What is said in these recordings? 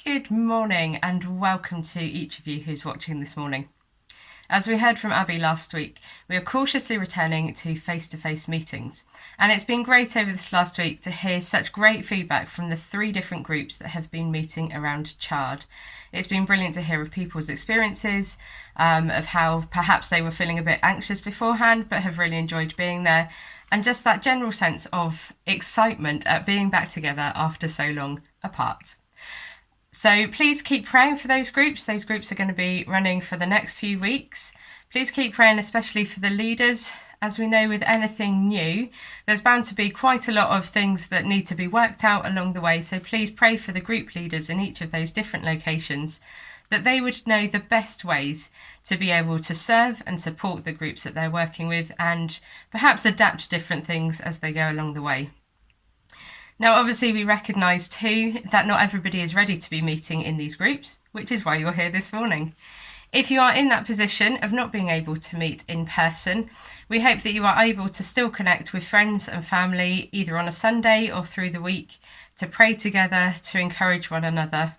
Good morning and welcome to each of you who's watching this morning. As we heard from Abby last week, we are cautiously returning to face-to-face meetings, and it's been great over this last week to hear such great feedback from the 3 different groups that have been meeting around Chard. It's been brilliant to hear of people's experiences, of how perhaps they were feeling a bit anxious beforehand but have really enjoyed being there, and just that general sense of excitement at being back together after so long apart. So please keep praying for those groups. Those groups are going to be running for the next few weeks. Please keep praying, especially for the leaders. As we know, with anything new, there's bound to be quite a lot of things that need to be worked out along the way. So please pray for the group leaders in each of those different locations, that they would know the best ways to be able to serve and support the groups that they're working with, and perhaps adapt different things as they go along the way. Now, obviously, we recognise too that not everybody is ready to be meeting in these groups, which is why you're here this morning. If you are in that position of not being able to meet in person, we hope that you are able to still connect with friends and family, either on a Sunday or through the week, to pray together, to encourage one another.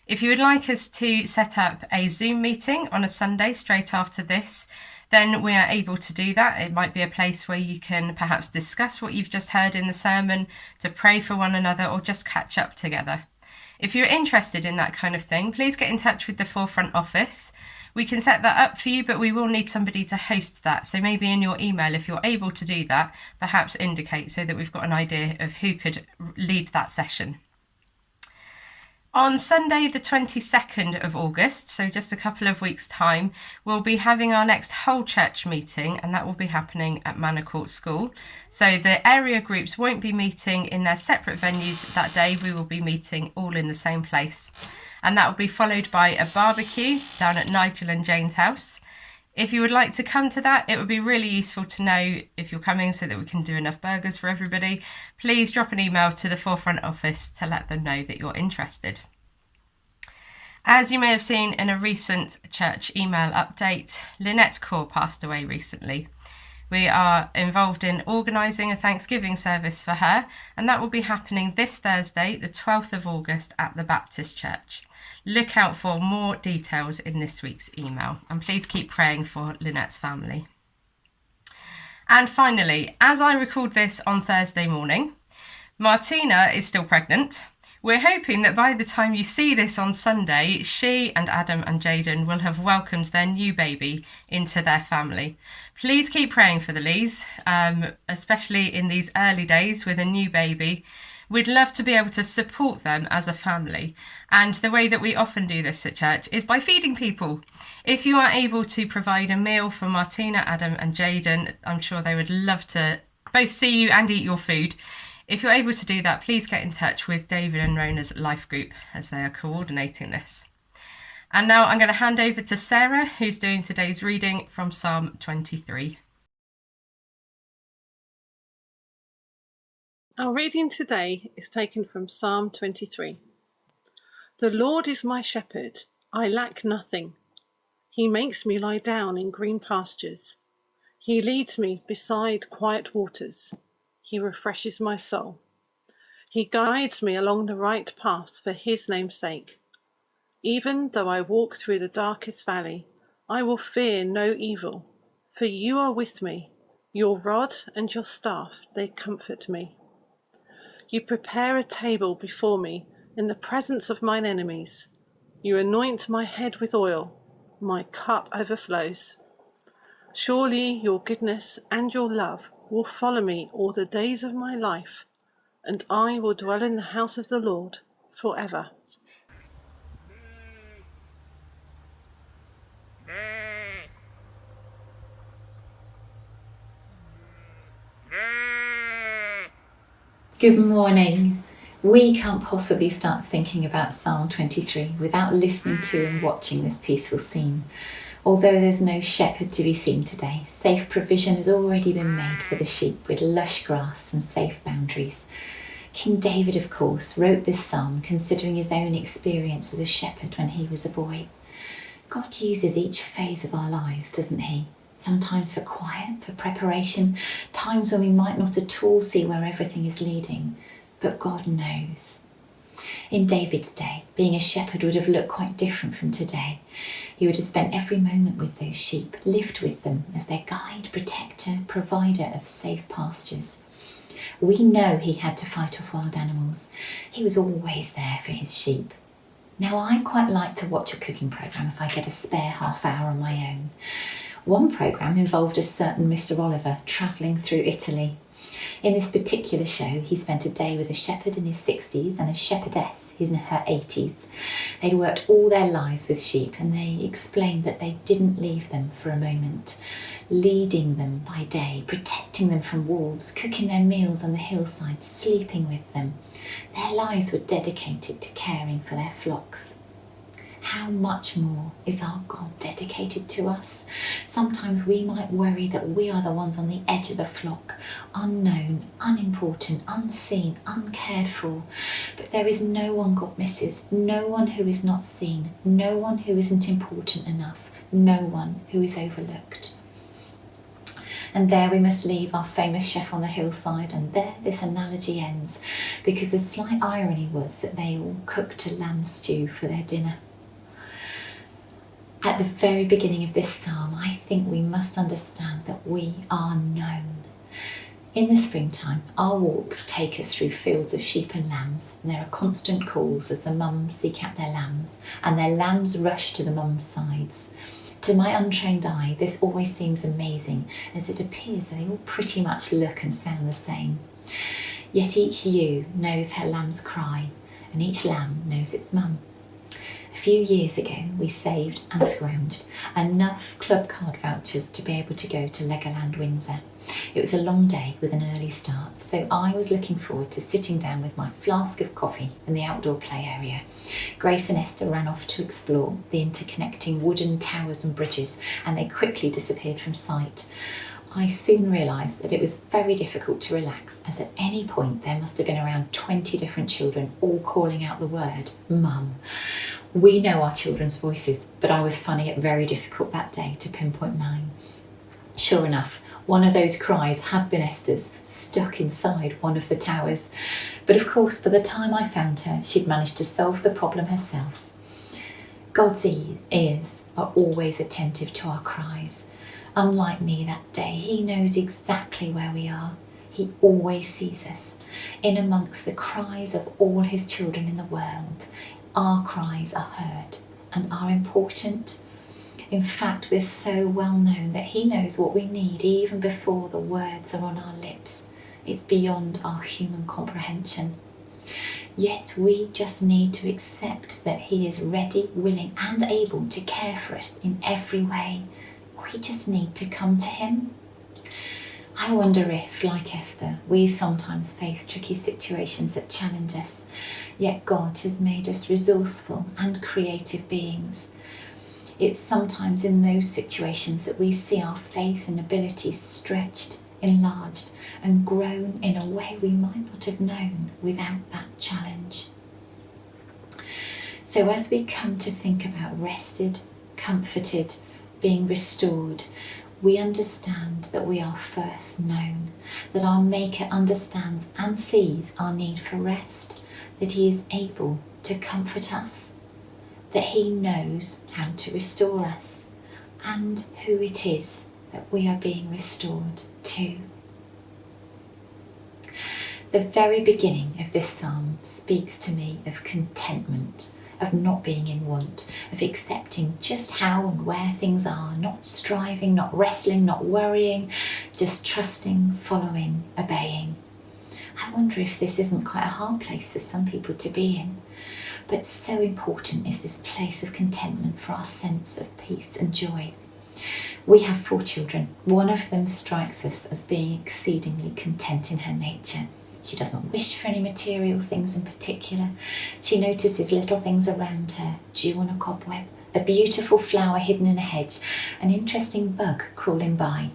If you would like us to set up a Zoom meeting on a Sunday straight after this, then we are able to do that. It might be a place where you can perhaps discuss what you've just heard in the sermon, to pray for one another, or just catch up together. If you're interested in that kind of thing, please get in touch with the Forefront office. We can set that up for you, but we will need somebody to host that. So maybe in your email, if you're able to do that, perhaps indicate so that we've got an idea of who could lead that session. On Sunday, the 22nd of August, so just a couple of weeks' time, we'll be having our next whole church meeting, and that will be happening at Manor Court School. So the area groups won't be meeting in their separate venues that day. We will be meeting all in the same place. And that will be followed by a barbecue down at Nigel and Jane's house. If you would like to come to that, it would be really useful to know if you're coming so that we can do enough burgers for everybody. Please drop an email to the Forefront office to let them know that you're interested. As you may have seen in a recent church email update, Lynette Core passed away recently. We are involved in organising a Thanksgiving service for her, and that will be happening this Thursday, the 12th of August at the Baptist Church. Look out for more details in this week's email, and please keep praying for Lynette's family. And finally, as I record this on Thursday morning, Martina is still pregnant. We're hoping that by the time you see this on Sunday, she and Adam and Jaden will have welcomed their new baby into their family. Please keep praying for the Lees, especially in these early days with a new baby. We'd love to be able to support them as a family. And the way that we often do this at church is by feeding people. If you are able to provide a meal for Martina, Adam and Jaden, I'm sure they would love to both see you and eat your food. If you're able to do that, please get in touch with David and Rona's life group as they are coordinating this. And now I'm going to hand over to Sarah, who's doing today's reading from Psalm 23. Our reading today is taken from Psalm 23. The Lord is my shepherd, I lack nothing. He makes me lie down in green pastures. He leads me beside quiet waters. He refreshes my soul. He guides me along the right paths for his name's sake. Even though I walk through the darkest valley, I will fear no evil, for you are with me. Your rod and your staff, they comfort me. You prepare a table before me in the presence of mine enemies. You anoint my head with oil. My cup overflows. Surely your goodness and your love will follow me all the days of my life, and I will dwell in the house of the Lord forever. Good morning. We can't possibly start thinking about Psalm 23 without listening to and watching this peaceful scene. Although there's no shepherd to be seen today, safe provision has already been made for the sheep with lush grass and safe boundaries. King David, of course, wrote this psalm considering his own experience as a shepherd when he was a boy. God uses each phase of our lives, doesn't he? Sometimes for quiet, for preparation, times when we might not at all see where everything is leading, but God knows. In David's day, being a shepherd would have looked quite different from today. He would have spent every moment with those sheep, lived with them as their guide, protector, provider of safe pastures. We know he had to fight off wild animals. He was always there for his sheep. Now, I quite like to watch a cooking programme if I get a spare half hour on my own. One programme involved a certain Mr. Oliver travelling through Italy. In this particular show, he spent a day with a shepherd in his 60s and a shepherdess in her 80s. They'd worked all their lives with sheep, and they explained that they didn't leave them for a moment, leading them by day, protecting them from wolves, cooking their meals on the hillside, sleeping with them. Their lives were dedicated to caring for their flocks. How much more is our God dedicated to us? Sometimes we might worry that we are the ones on the edge of the flock, unknown, unimportant, unseen, uncared for. But there is no one God misses, no one who is not seen, no one who isn't important enough, no one who is overlooked. And there we must leave our famous chef on the hillside, and there this analogy ends, because the slight irony was that they all cooked a lamb stew for their dinner. At the very beginning of this psalm, I think we must understand that we are known. In the springtime, our walks take us through fields of sheep and lambs, and there are constant calls as the mums seek out their lambs, and their lambs rush to the mums' sides. To my untrained eye, this always seems amazing, as it appears they all pretty much look and sound the same. Yet each ewe knows her lamb's cry, and each lamb knows its mum. A few years ago, we saved and scrounged enough club card vouchers to be able to go to Legoland Windsor. It was a long day with an early start, so I was looking forward to sitting down with my flask of coffee in the outdoor play area. Grace and Esther ran off to explore the interconnecting wooden towers and bridges, and they quickly disappeared from sight. I soon realised that it was very difficult to relax, as at any point there must have been around 20 different children all calling out the word, Mum. We know our children's voices, but I was finding it very difficult that day to pinpoint mine. Sure enough, one of those cries had been Esther's, stuck inside one of the towers. But of course, by the time I found her, she'd managed to solve the problem herself. God's ears are always attentive to our cries. Unlike me that day, he knows exactly where we are. He always sees us. In amongst the cries of all his children in the world, our cries are heard and are important. In fact, we're so well known that he knows what we need even before the words are on our lips. It's beyond our human comprehension. Yet we just need to accept that he is ready, willing and able to care for us in every way. We just need to come to him. I wonder if, like Esther, we sometimes face tricky situations that challenge us, yet God has made us resourceful and creative beings. It's sometimes in those situations that we see our faith and abilities stretched, enlarged, and grown in a way we might not have known without that challenge. So as we come to think about rested, comforted, being restored, we understand that we are first known, that our Maker understands and sees our need for rest, that he is able to comfort us, that he knows how to restore us, and who it is that we are being restored to. The very beginning of this psalm speaks to me of contentment, of not being in want, of accepting just how and where things are, not striving, not wrestling, not worrying, just trusting, following, obeying. I wonder if this isn't quite a hard place for some people to be in, but so important is this place of contentment for our sense of peace and joy. We have 4 children. One of them strikes us as being exceedingly content in her nature. She doesn't wish for any material things in particular. She notices little things around her, dew on a cobweb, a beautiful flower hidden in a hedge, an interesting bug crawling by.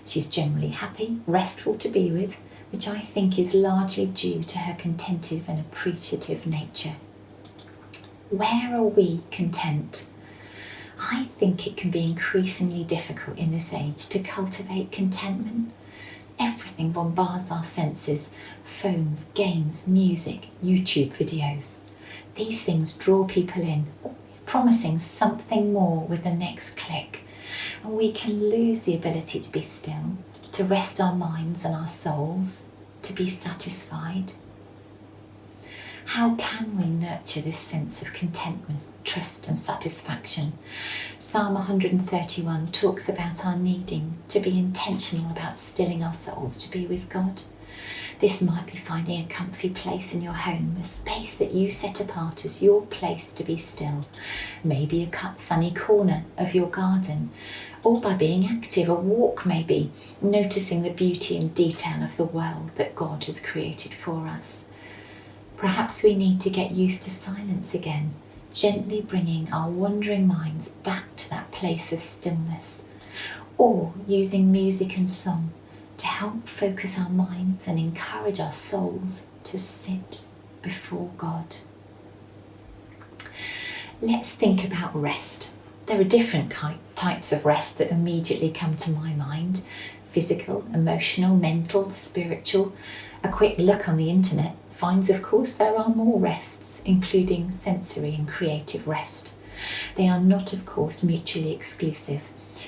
She's generally happy, restful to be with, which I think is largely due to her contentive and appreciative nature. Where are we content? I think it can be increasingly difficult in this age to cultivate contentment. Everything bombards our senses: phones, games, music, YouTube videos. These things draw people in, always promising something more with the next click. And we can lose the ability to be still, to rest our minds and our souls, to be satisfied. How can we nurture this sense of contentment, trust and satisfaction? Psalm 131 talks about our needing to be intentional about stilling our souls to be with God. This might be finding a comfy place in your home, a space that you set apart as your place to be still. Maybe a sunny corner of your garden, or by being active, a walk maybe, noticing the beauty and detail of the world that God has created for us. Perhaps we need to get used to silence again, gently bringing our wandering minds back to that place of stillness, or using music and song to help focus our minds and encourage our souls to sit before God. Let's think about rest. There are different types of rest that immediately come to my mind: physical, emotional, mental, spiritual. A quick look on the internet finds, of course, there are more rests, including sensory and creative rest. They are not, of course, mutually exclusive.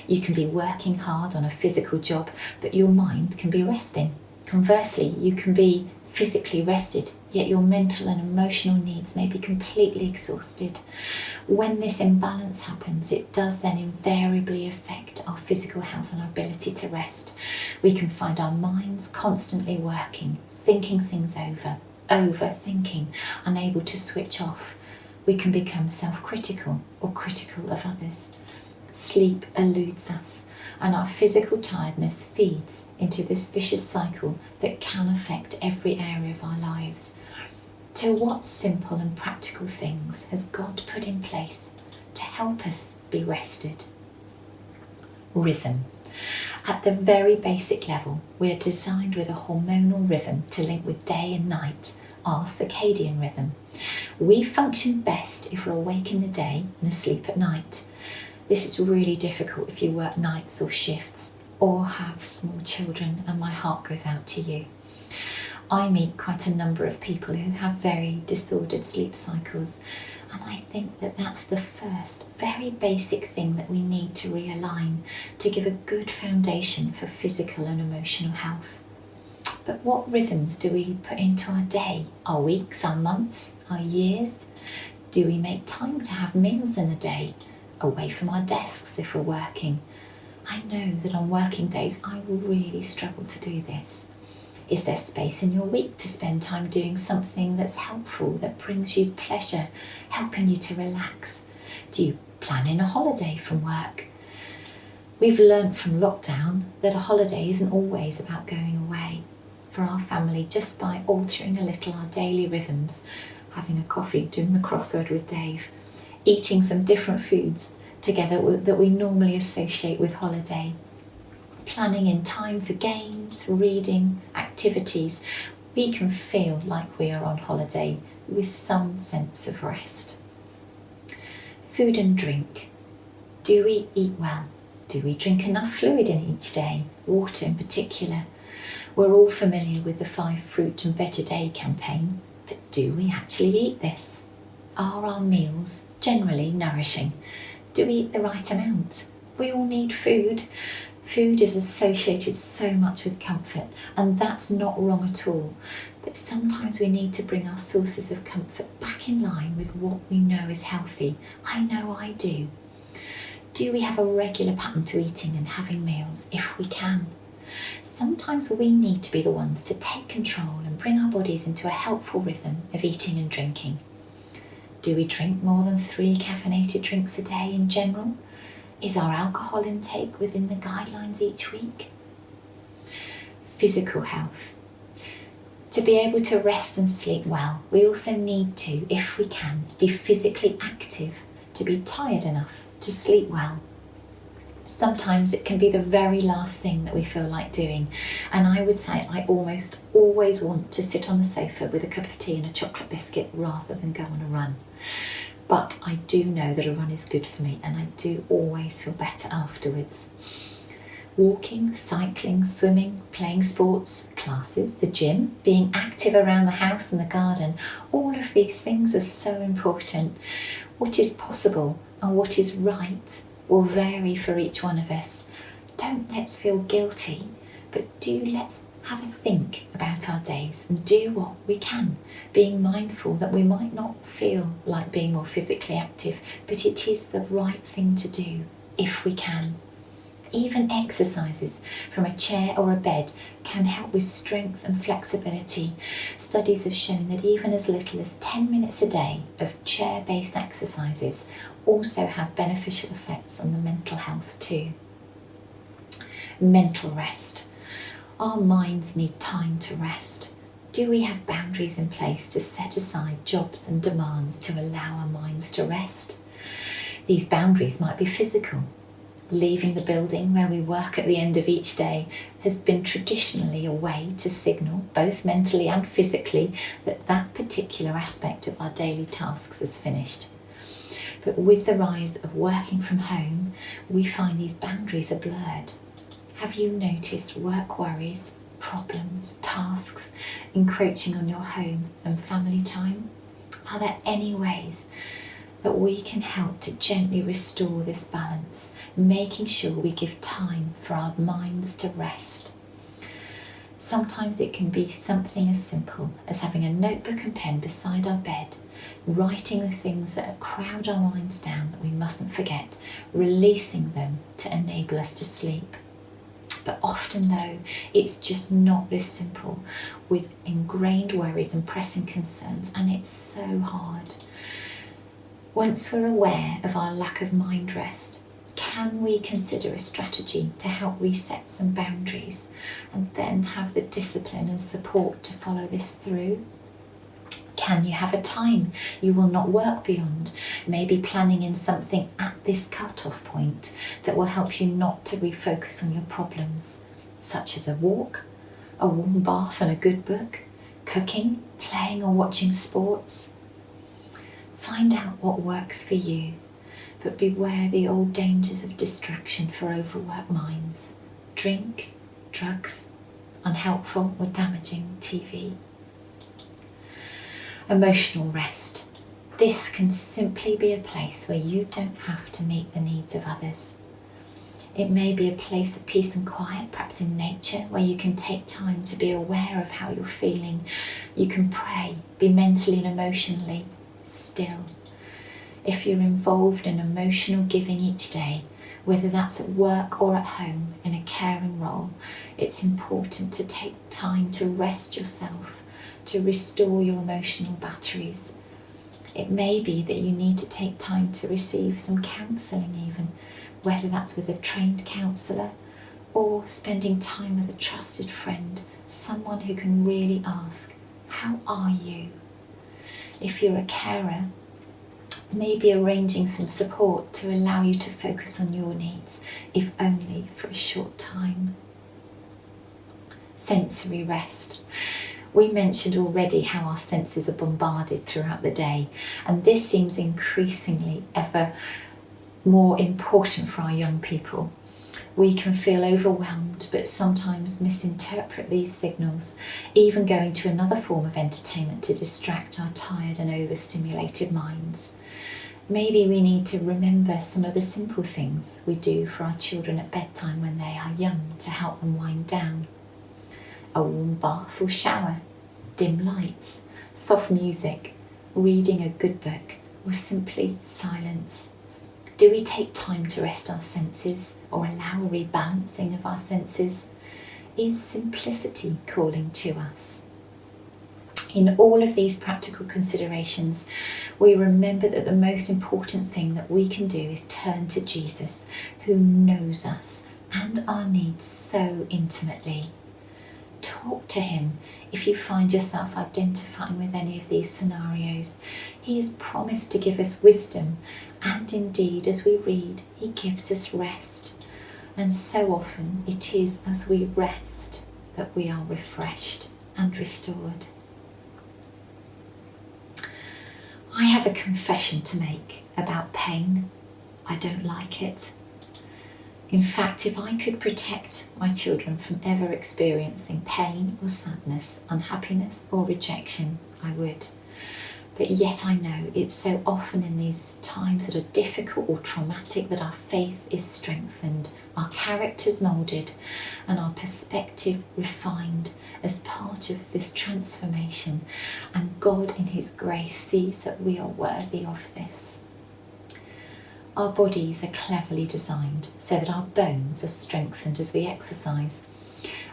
You can be working hard on a physical job, but your mind can be resting. Conversely, you can be physically rested, yet your mental and emotional needs may be completely exhausted. When this imbalance happens, it does then invariably affect our physical health and our ability to rest. We can find our minds constantly working, thinking things over, overthinking, unable to switch off. We can become self-critical or critical of others. Sleep eludes us, and our physical tiredness feeds into this vicious cycle that can affect every area of our lives. So what simple and practical things has God put in place to help us be rested? Rhythm. At the very basic level, we are designed with a hormonal rhythm to link with day and night, our circadian rhythm. We function best if we're awake in the day and asleep at night. This is really difficult if you work nights or shifts or have small children, and my heart goes out to you. I meet quite a number of people who have very disordered sleep cycles, and I think that that's the first very basic thing that we need to realign to give a good foundation for physical and emotional health. But what rhythms do we put into our day, our weeks, our months, our years? Do we make time to have meals in the day, away from our desks if we're working? I know that on working days I really struggle to do this. Is there space in your week to spend time doing something that's helpful, that brings you pleasure, helping you to relax? Do you plan in a holiday from work? We've learnt from lockdown that a holiday isn't always about going away. For our family, just by altering a little our daily rhythms, having a coffee, doing the crossword with Dave, eating some different foods together that we normally associate with holiday, planning in time for games, reading, activities, we can feel like we are on holiday with some sense of rest. Food and drink. Do we eat well? Do we drink enough fluid in each day? Water in particular. We're all familiar with the 5 fruit and veg a day campaign, but do we actually eat this? Are our meals generally nourishing? Do we eat the right amount? We all need food. Food is associated so much with comfort, and that's not wrong at all. But sometimes we need to bring our sources of comfort back in line with what we know is healthy. I know I do. Do we have a regular pattern to eating and having meals if we can? Sometimes we need to be the ones to take control and bring our bodies into a helpful rhythm of eating and drinking. Do we drink more than 3 caffeinated drinks a day in general? Is our alcohol intake within the guidelines each week? Physical health. To be able to rest and sleep well, we also need to, if we can, be physically active to be tired enough to sleep well. Sometimes it can be the very last thing that we feel like doing, and I would say I almost always want to sit on the sofa with a cup of tea and a chocolate biscuit rather than go on a run. But I do know that a run is good for me, and I do always feel better afterwards. Walking, cycling, swimming, playing sports, classes, the gym, being active around the house and the garden, all of these things are so important. What is possible and what is right will vary for each one of us. Don't let's feel guilty, but let's have a think about our days and do what we can, being mindful that we might not feel like being more physically active, but it is the right thing to do if we can. Even exercises from a chair or a bed can help with strength and flexibility. Studies have shown that even as little as 10 minutes a day of chair-based exercises also have beneficial effects on the mental health too. Mental rest. Our minds need time to rest. Do we have boundaries in place to set aside jobs and demands to allow our minds to rest? These boundaries might be physical. Leaving the building where we work at the end of each day has been traditionally a way to signal, both mentally and physically, that that particular aspect of our daily tasks is finished. But with the rise of working from home, we find these boundaries are blurred. Have you noticed work worries, problems, tasks encroaching on your home and family time? Are there any ways that we can help to gently restore this balance, making sure we give time for our minds to rest? Sometimes it can be something as simple as having a notebook and pen beside our bed, writing the things that crowd our minds down that we mustn't forget, releasing them to enable us to sleep. But often though, it's just not this simple, with ingrained worries and pressing concerns, and it's so hard. Once we're aware of our lack of mind rest, can we consider a strategy to help reset some boundaries and then have the discipline and support to follow this through? Can you have a time you will not work beyond? Maybe planning in something at this cut-off point that will help you not to refocus on your problems, such as a walk, a warm bath and a good book, cooking, playing or watching sports. Find out what works for you, but beware the old dangers of distraction for overworked minds. Drink, drugs, unhelpful or damaging TV. Emotional rest. This can simply be a place where you don't have to meet the needs of others. It may be a place of peace and quiet, perhaps in nature, where you can take time to be aware of how you're feeling. You can pray, be mentally and emotionally still. If you're involved in emotional giving each day, whether that's at work or at home in a caring role, it's important to take time to rest yourself, to restore your emotional batteries. It may be that you need to take time to receive some counselling even, whether that's with a trained counsellor or spending time with a trusted friend, someone who can really ask, how are you? If you're a carer, maybe arranging some support to allow you to focus on your needs, if only for a short time. Sensory rest. We mentioned already how our senses are bombarded throughout the day, and this seems increasingly ever more important for our young people. We can feel overwhelmed, but sometimes misinterpret these signals, even going to another form of entertainment to distract our tired and overstimulated minds. Maybe we need to remember some of the simple things we do for our children at bedtime when they are young to help them wind down. A warm bath or shower, dim lights, soft music, reading a good book, or simply silence. Do we take time to rest our senses or allow a rebalancing of our senses? Is simplicity calling to us? In all of these practical considerations, we remember that the most important thing that we can do is turn to Jesus, who knows us and our needs so intimately. Talk to him if you find yourself identifying with any of these scenarios. He has promised to give us wisdom, and indeed, as we read, he gives us rest. And so often it is as we rest that we are refreshed and restored. I have a confession to make about pain. I don't like it. In fact, if I could protect my children from ever experiencing pain or sadness, unhappiness or rejection, I would. But yet I know it's so often in these times that are difficult or traumatic that our faith is strengthened, our characters moulded, and our perspective refined as part of this transformation. And God in His grace sees that we are worthy of this. Our bodies are cleverly designed so that our bones are strengthened as we exercise.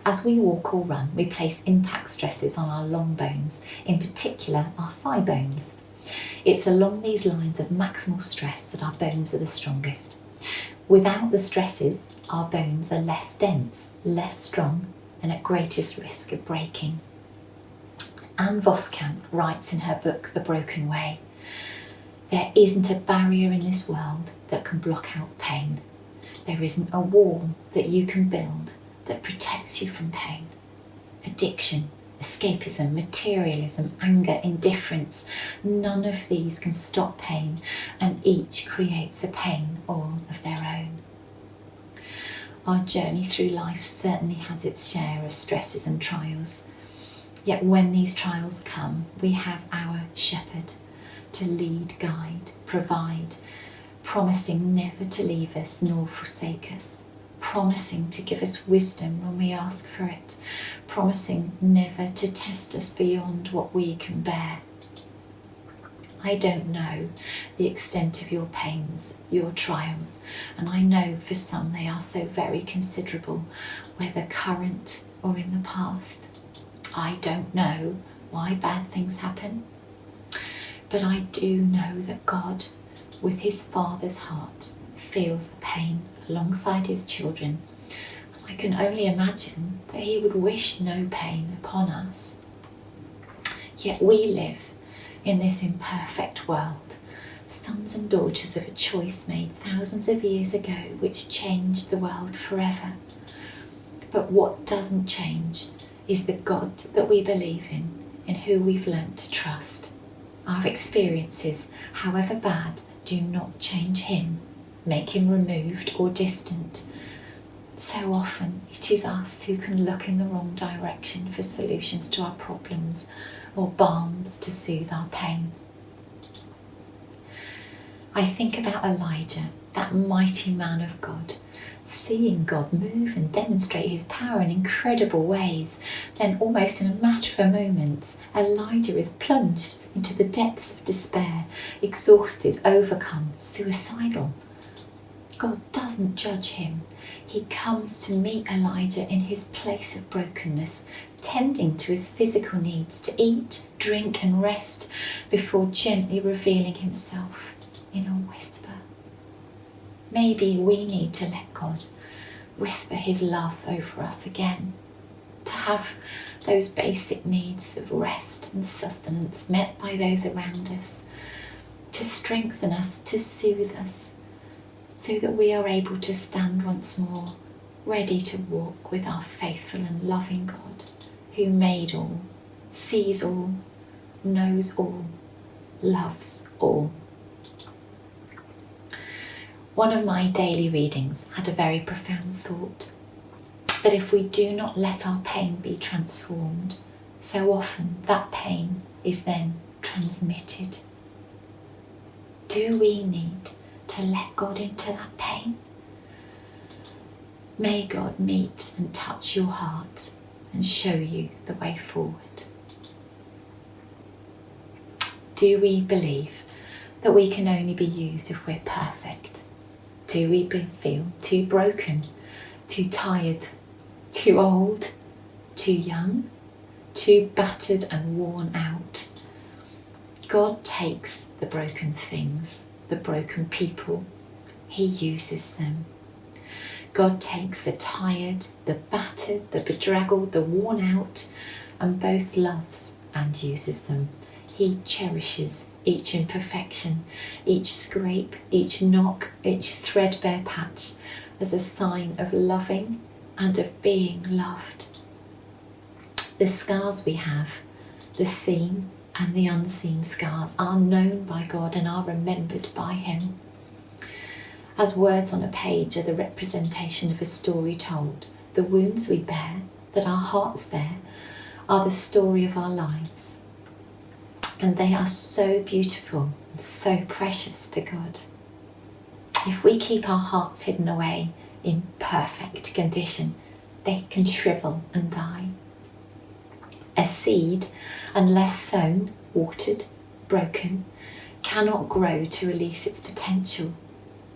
As we walk or run, we place impact stresses on our long bones, in particular our thigh bones. It's along these lines of maximal stress that our bones are the strongest. Without the stresses, our bones are less dense, less strong, and at greatest risk of breaking. Anne Voskamp writes in her book, The Broken Way, "There isn't a barrier in this world that can block out pain. There isn't a wall that you can build that protects you from pain. Addiction, escapism, materialism, anger, indifference, none of these can stop pain, and each creates a pain all of their own." Our journey through life certainly has its share of stresses and trials. Yet when these trials come, we have our shepherd to lead, guide, provide, promising never to leave us nor forsake us, promising to give us wisdom when we ask for it, promising never to test us beyond what we can bear. I don't know the extent of your pains, your trials, and I know for some they are so very considerable, whether current or in the past. I don't know why bad things happen, but I do know that God, with His Father's heart, feels the pain alongside His children. I can only imagine that He would wish no pain upon us. Yet we live in this imperfect world, sons and daughters of a choice made thousands of years ago which changed the world forever. But what doesn't change is the God that we believe in who we've learnt to trust. Our experiences, however bad, do not change Him, make Him removed or distant. So often it is us who can look in the wrong direction for solutions to our problems or balms to soothe our pain. I think about Elijah, that mighty man of God, seeing God move and demonstrate His power in incredible ways. Then almost in a matter of moments, Elijah is plunged into the depths of despair, exhausted, overcome, suicidal. God doesn't judge him. He comes to meet Elijah in his place of brokenness, tending to his physical needs to eat, drink and rest before gently revealing Himself in a whisper. Maybe we need to let God whisper His love over us again, to have those basic needs of rest and sustenance met by those around us, to strengthen us, to soothe us, so that we are able to stand once more, ready to walk with our faithful and loving God, who made all, sees all, knows all, loves all. One of my daily readings had a very profound thought, that if we do not let our pain be transformed, so often that pain is then transmitted. Do we need to let God into that pain? May God meet and touch your heart and show you the way forward. Do we believe that we can only be used if we're perfect? Do we feel too broken, too tired, too old, too young, too battered and worn out? God takes the broken things, the broken people. He uses them. God takes the tired, the battered, the bedraggled, the worn out, and both loves and uses them. He cherishes each imperfection, each scrape, each knock, each threadbare patch as a sign of loving and of being loved. The scars we have, the seen and the unseen scars, are known by God and are remembered by Him. As words on a page are the representation of a story told, the wounds we bear, that our hearts bear, are the story of our lives. And they are so beautiful and so precious to God. If we keep our hearts hidden away in perfect condition, they can shrivel and die. A seed, unless sown, watered, broken, cannot grow to release its potential.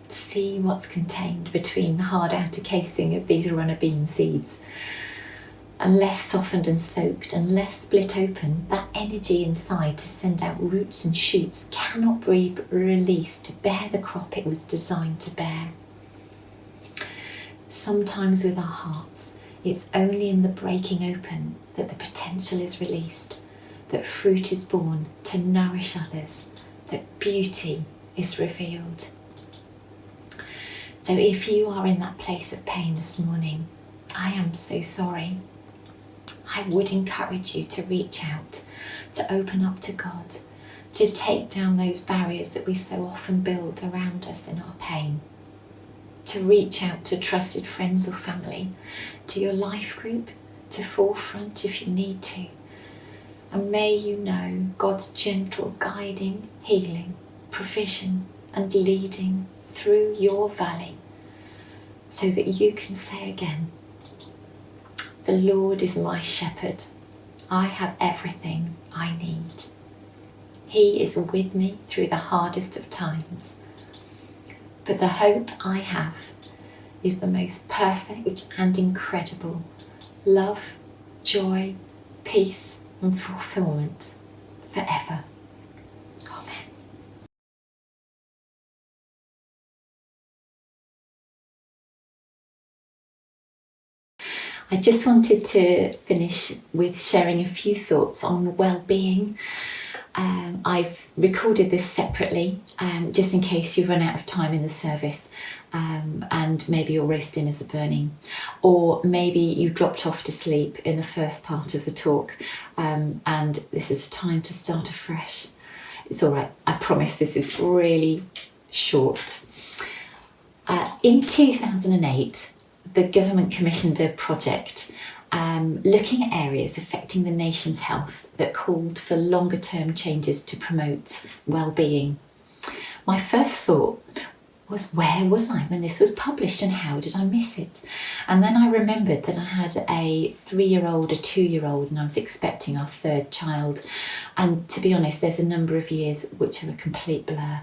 See what's contained between the hard outer casing of these runner bean seeds. Unless softened and soaked, unless split open, that energy inside to send out roots and shoots cannot be released to bear the crop it was designed to bear. Sometimes with our hearts, it's only in the breaking open that the potential is released, that fruit is born to nourish others, that beauty is revealed. So if you are in that place of pain this morning, I am so sorry. I would encourage you to reach out, to open up to God, to take down those barriers that we so often build around us in our pain, to reach out to trusted friends or family, to your life group, to Forefront if you need to. And may you know God's gentle guiding, healing, provision and leading through your valley, so that you can say again, the Lord is my shepherd. I have everything I need. He is with me through the hardest of times. But the hope I have is the most perfect and incredible love, joy, peace and fulfillment forever. Amen. I just wanted to finish with sharing a few thoughts on well-being. I've recorded this separately, just in case you run out of time in the service, and maybe your roast dinners are burning, or maybe you dropped off to sleep in the first part of the talk, and this is a time to start afresh. It's all right, I promise this is really short. In 2008, the government commissioned a project looking at areas affecting the nation's health that called for longer term changes to promote well-being. My first thought was, where was I when this was published and how did I miss it? And then I remembered that I had a 3-year-old, a 2-year-old, and I was expecting our 3rd child. And to be honest, there's a number of years which are a complete blur.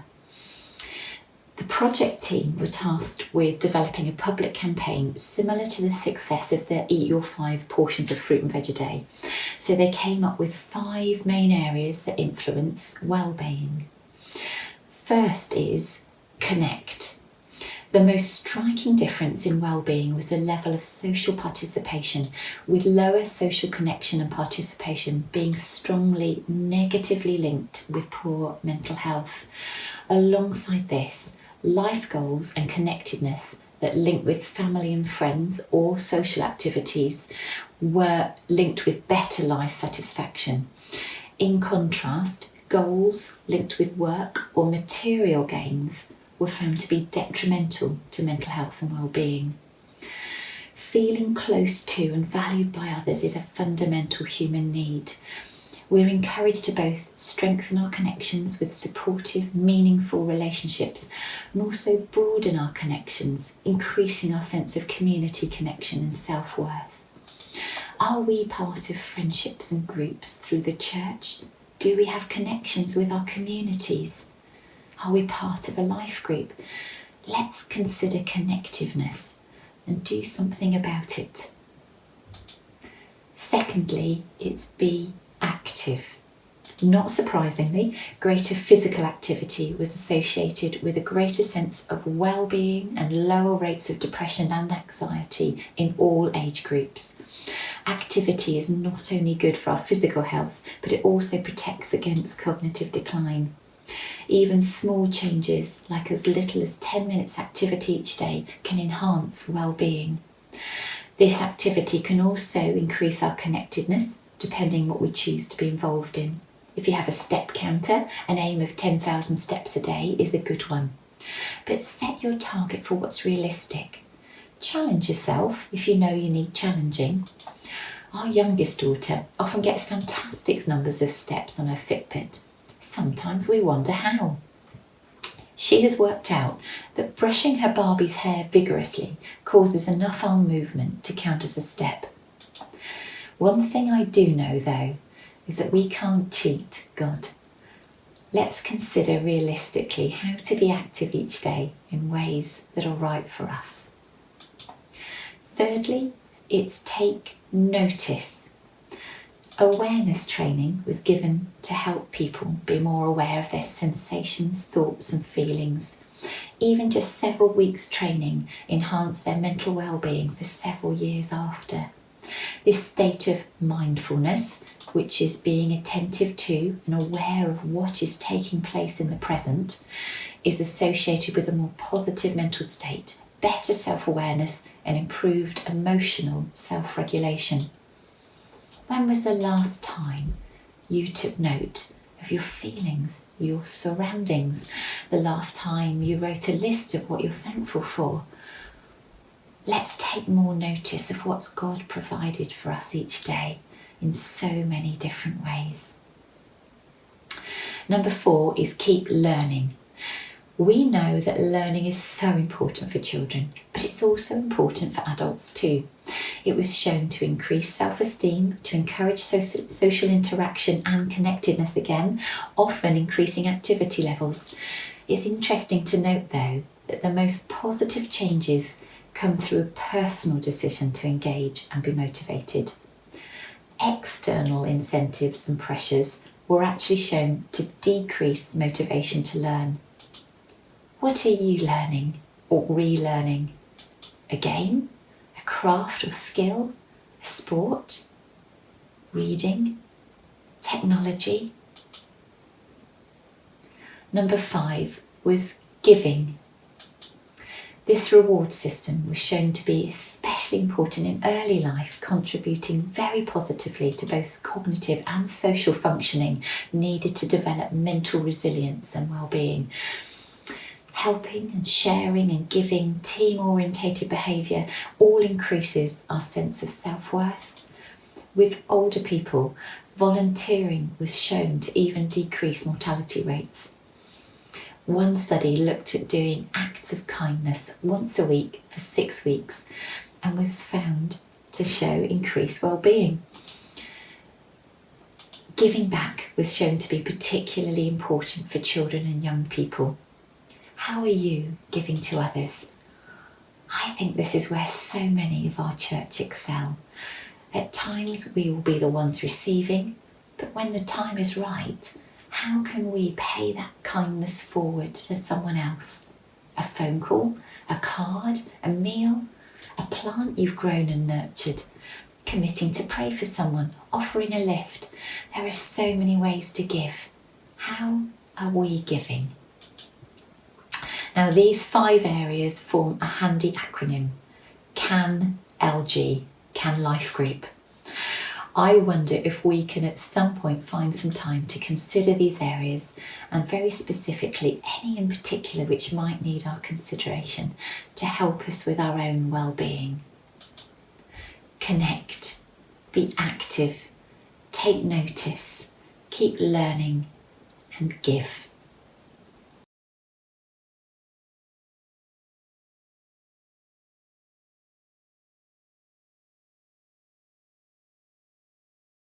The project team were tasked with developing a public campaign similar to the success of the Eat Your 5 portions of fruit and veg a day. So they came up with 5 main areas that influence well-being. First is connect. The most striking difference in well-being was the level of social participation, with lower social connection and participation being strongly negatively linked with poor mental health. Alongside this, life goals and connectedness that link with family and friends or social activities were linked with better life satisfaction. In contrast, goals linked with work or material gains were found to be detrimental to mental health and well-being. Feeling close to and valued by others is a fundamental human need. We're encouraged to both strengthen our connections with supportive, meaningful relationships and also broaden our connections, increasing our sense of community connection and self-worth. Are we part of friendships and groups through the church? Do we have connections with our communities? Are we part of a life group? Let's consider connectiveness and do something about it. Secondly, it's be active. Not surprisingly, greater physical activity was associated with a greater sense of well-being and lower rates of depression and anxiety in all age groups. Activity is not only good for our physical health, but it also protects against cognitive decline. Even small changes, like as little as 10 minutes activity each day, can enhance well-being. This activity can also increase our connectedness, depending what we choose to be involved in. If you have a step counter, an aim of 10,000 steps a day is a good one. But set your target for what's realistic. Challenge yourself if you know you need challenging. Our youngest daughter often gets fantastic numbers of steps on her Fitbit. Sometimes we wonder how. She has worked out that brushing her Barbie's hair vigorously causes enough arm movement to count as a step. One thing I do know though is that we can't cheat God. Let's consider realistically how to be active each day in ways that are right for us. Thirdly, it's take notice. Awareness training was given to help people be more aware of their sensations, thoughts and feelings. Even just several weeks training enhanced their mental well-being for several years after. This state of mindfulness, which is being attentive to and aware of what is taking place in the present, is associated with a more positive mental state, better self-awareness and improved emotional self-regulation. When was the last time you took note of your feelings, your surroundings? The last time you wrote a list of what you're thankful for? Let's take more notice of what's God provided for us each day in so many different ways. Number 4 is keep learning. We know that learning is so important for children, but it's also important for adults too. It was shown to increase self-esteem, to encourage social interaction and connectedness again, often increasing activity levels. It's interesting to note though that the most positive changes come through a personal decision to engage and be motivated. External incentives and pressures were actually shown to decrease motivation to learn. What are you learning or relearning? A game, a craft or skill, a sport, reading, technology? Number 5 was giving. This reward system was shown to be especially important in early life, contributing very positively to both cognitive and social functioning needed to develop mental resilience and well-being. Helping and sharing and giving, team-orientated behaviour all increases our sense of self-worth. With older people, volunteering was shown to even decrease mortality rates. One study looked at doing acts of kindness once a week for 6 weeks and was found to show increased well-being. Giving back was shown to be particularly important for children and young people. How are you giving to others? I think this is where so many of our church excel. At times we will be the ones receiving, but when the time is right, how can we pay that kindness forward to someone else? A phone call, a card, a meal, a plant you've grown and nurtured, committing to pray for someone, offering a lift. There are so many ways to give. How are we giving? Now these 5 areas form a handy acronym, CAN LG, CAN Life Group. I wonder if we can at some point find some time to consider these areas and very specifically any in particular which might need our consideration to help us with our own well-being. Connect, be active, take notice, keep learning and give.